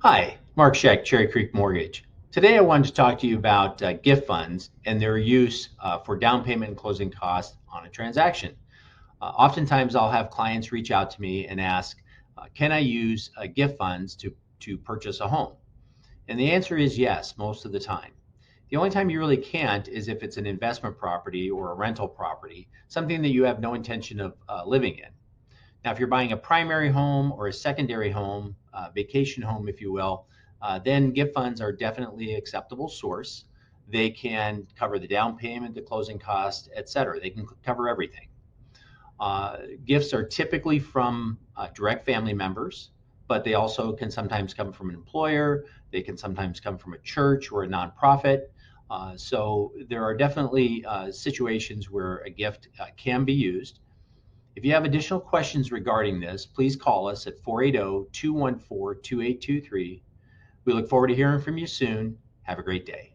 Hi, Mark Scheck, Cherry Creek Mortgage. Today I wanted to talk to you about gift funds and their use for down payment and closing costs on a transaction. Oftentimes I'll have clients reach out to me and ask, can I use gift funds to purchase a home? And the answer is yes, most of the time. The only time you really can't is if it's an investment property or a rental property, something that you have no intention of living in. Now, if you're buying a primary home or a secondary home, vacation home, if you will, then gift funds are definitely an acceptable source. They can cover the down payment, the closing cost, et cetera. They can cover everything. Gifts are typically from direct family members, but they also can sometimes come from an employer. They can sometimes come from a church or a nonprofit. So there are definitely situations where a gift can be used. If you have additional questions regarding this, please call us at 480 214 2823. We look forward to hearing from you soon. Have a great day.